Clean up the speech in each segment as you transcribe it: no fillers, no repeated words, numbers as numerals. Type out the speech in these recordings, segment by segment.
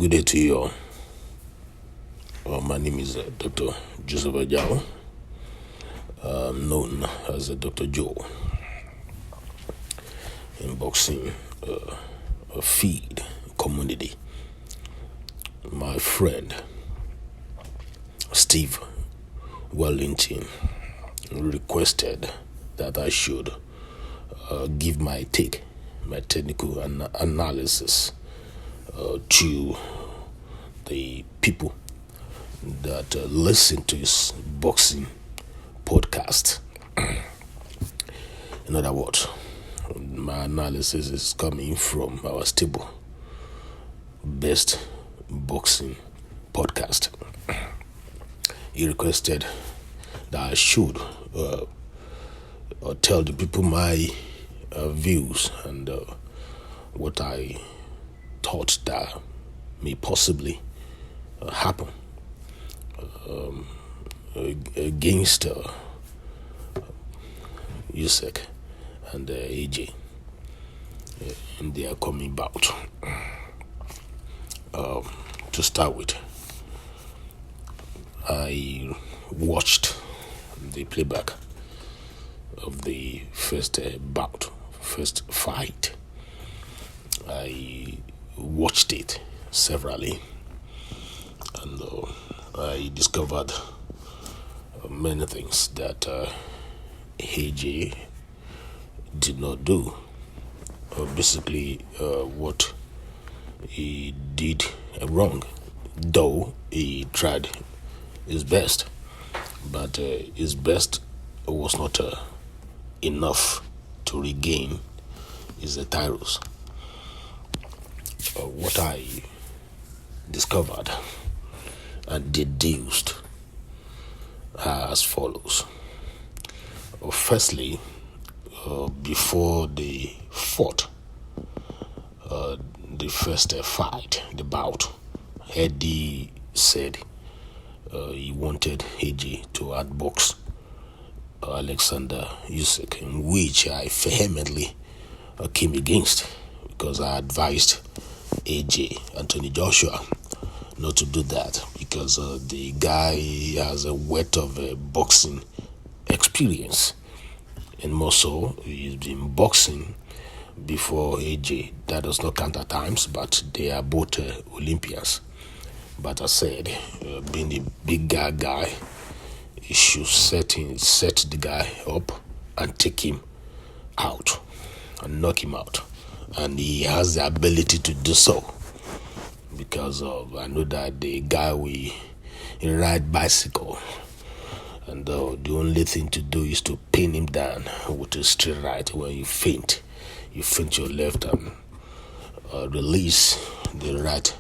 Good day to you all. My name is Dr. Joseph Ajao, known as Dr. Joe in boxing feed community. My friend Steve Wellington requested that I should give my take, my technical analysis to the people that listen to his boxing podcast. In other words, my analysis is coming from our stable best boxing podcast. He requested that I should tell the people my views and what I thought that may possibly happen against Usyk and Ajao in their coming bout. To start with, I watched the playback of the first first fight. I watched it severally, and I discovered many things that Ajao did not do. Basically, what he did wrong, though he tried his best, but his best was not enough to regain his titles. What I discovered and deduced as follows. Firstly, before they fought the first fight, the bout, Eddie said he wanted Ajao to outbox Alexander Usyk, in which I vehemently came against, because I advised Ajao, Anthony Joshua, not to do that, because the guy has a wealth of boxing experience, and more so, he's been boxing before Ajao. That does not count at times, but they are both Olympians. But I said, being a big guy, you should set the guy up and take him out and knock him out, and he has the ability to do so, because I know that the guy will ride bicycle, and the only thing to do is to pin him down with a straight right. When you feint your left and release the right,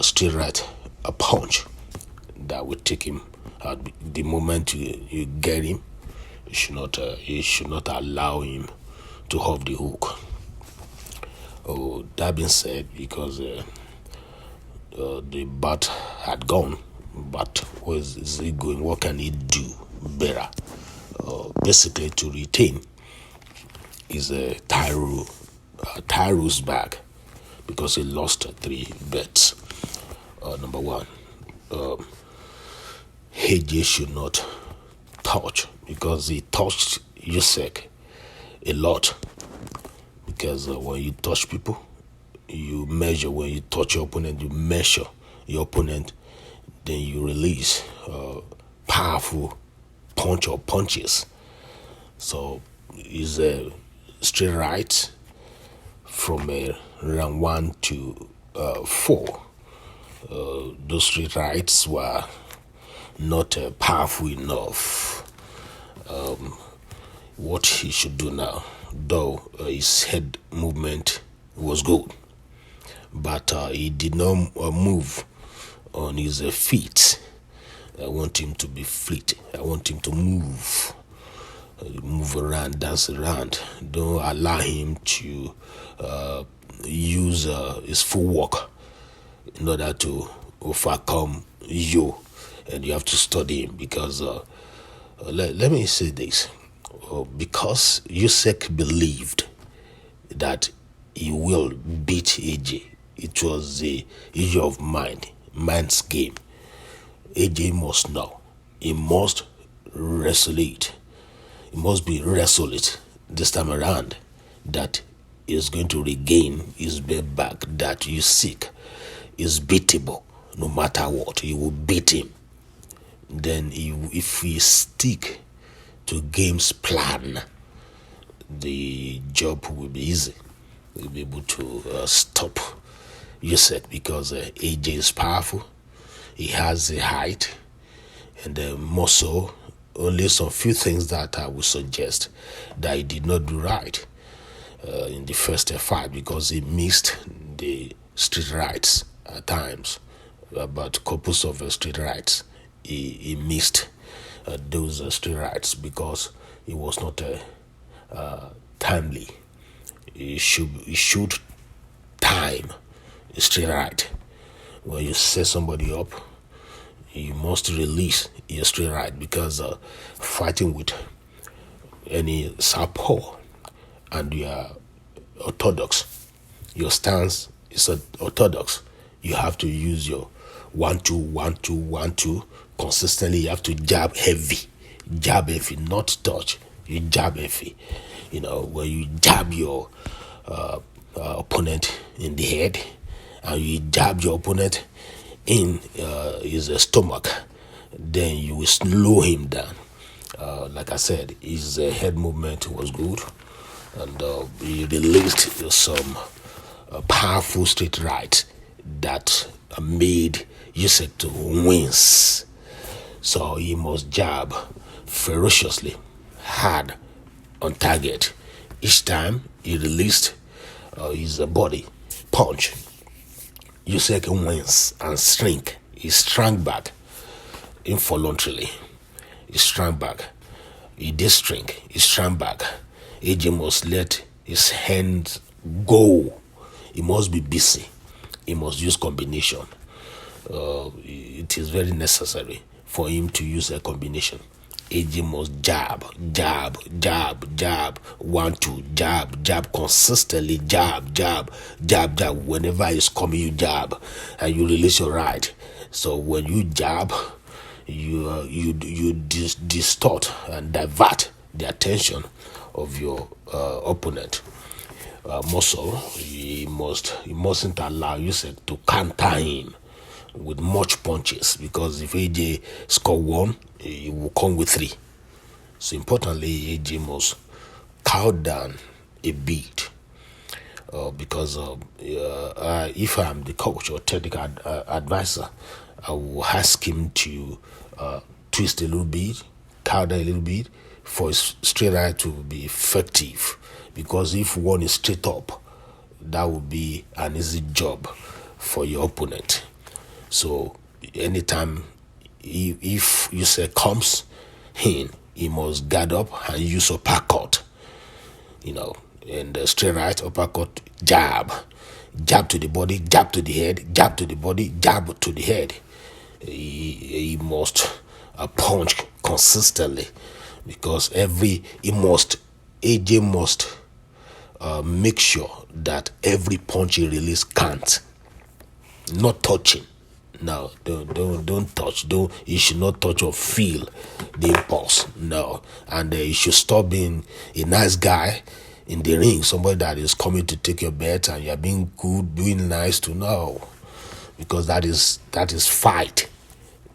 straight right, a punch that will take him out. The moment you get him, you should not allow him to have the hook. That being said, because the bat had gone, but where is he going? What can he do better? Basically, to retain is Tyro's back, because he lost 3 bets. Number one, Ajao should not touch, because he touched Usyk a lot. Because when you touch people, you measure. When you touch your opponent, you measure your opponent. Then you release powerful punch or punches. So it's a straight right from round 1 to 4. Those straight rights were not powerful enough. What he should do now, though his head movement was good, but he did not move on his feet. I want him to be fleet. I want him to move around, dance around. Don't allow him to use his footwork in order to overcome you, and you have to study him, because let me say this. Because Usyk believed that he will beat Ajao, it was the issue of man's game. AJ must know. He must resolute. He must be resolute this time around that he is going to regain his belt back, that Usyk is beatable no matter what. He will beat him. Then if we stick to game's plan, the job will be easy. We'll be able to stop Usyk because AJ is powerful. He has the height and the muscle. Only some few things that I would suggest that he did not do right in the first fight because he missed the street rights at times. About couples of street rights, he missed those street rights because he was not timely. He should time a street right. When you set somebody up, you must release your straight right because fighting with any southpaw and you are orthodox, your stance is orthodox. You have to use your 1-2, 1-2, 1-2 consistently. You have to jab heavy, not touch. You jab heavy. When you jab your opponent in the head and you jab your opponent in his stomach, then you will slow him down. Like I said, his head movement was good, and he released some powerful straight right that made Usyk to wince. So he must jab ferociously, hard, on target. Each time he released his body punch, Usyk wins and shrink. He shrank back involuntarily. He shrank back. He did shrink. He shrank back. AJ must let his hands go. He must be busy. He must use combination. It is very necessary for him to use a combination. AJ must jab, 1-2, jab, consistently, jab. Whenever he's coming, you jab, and you release your right. So when you jab, you distort and divert the attention of your opponent. Muscle, he mustn't allow Usyk to counter him with much punches, because if AJ score one, he will come with three. So importantly, AJ must cow down a bit, because if I'm the coach or technical advisor, I will ask him to twist a little bit, cow down a little bit for his straight right to be effective, because if one is straight up, that will be an easy job for your opponent. So anytime if Usyk comes in, he must guard up and use uppercut, and straight right, uppercut, jab to the body, jab to the head, jab to the body, jab to the head. He must punch consistently, because AJ must make sure that every punch he release counts. Not touching. No, don't touch. You should not touch or feel the impulse. No, and you should stop being a nice guy in the ring. Somebody that is coming to take your bet and you are being good, being nice to know, because that is fight.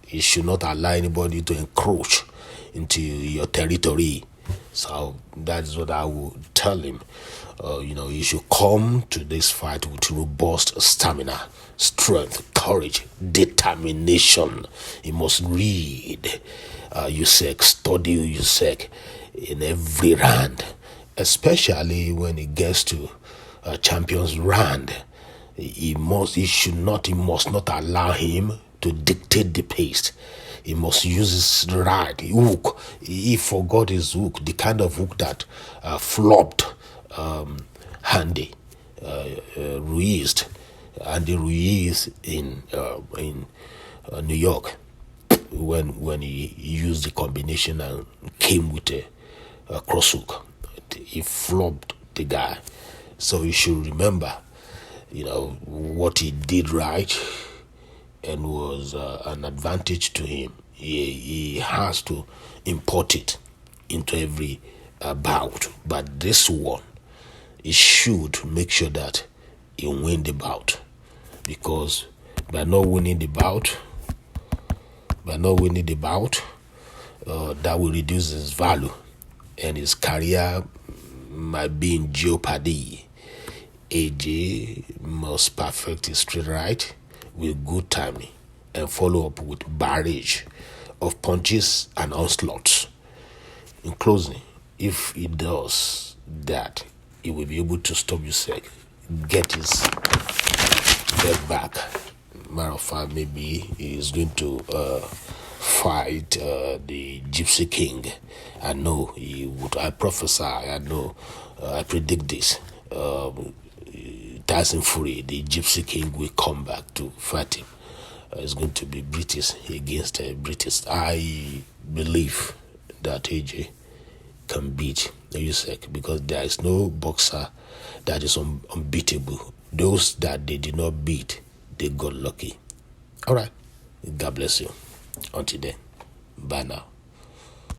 You should not allow anybody to encroach into your territory. So that is what I would tell him. You should come to this fight with robust stamina, strength, courage, determination. You must read Usyk, study Usyk in every round, especially when it gets to champions round. He must not allow him to dictate the pace. He must use his right hook. He forgot his hook, the kind of hook that flopped Andy Ruiz in New York when he used the combination and came with a cross hook. He flopped the guy. So you should remember what he did right and was an advantage to him. He has to import it into every bout. But this one, he should make sure that he win the bout, because by not winning the bout, that will reduce his value and his career might be in jeopardy. AJ must perfect his straight right with good timing and follow up with barrage of punches and onslaughts. In closing, if he does that, he will be able to stop Usyk, get his belt back. Matter of fact, maybe he's going to fight the Gypsy King. I know he would. I prophesy. I know. I predict this. Tyson Fury, the Gypsy King, will come back to fight him. It's going to be British against British. I believe that AJ can beat Usyk because there is no boxer that is unbeatable. Those that they did not beat, they got lucky. All right. God bless you. Until then, bye now.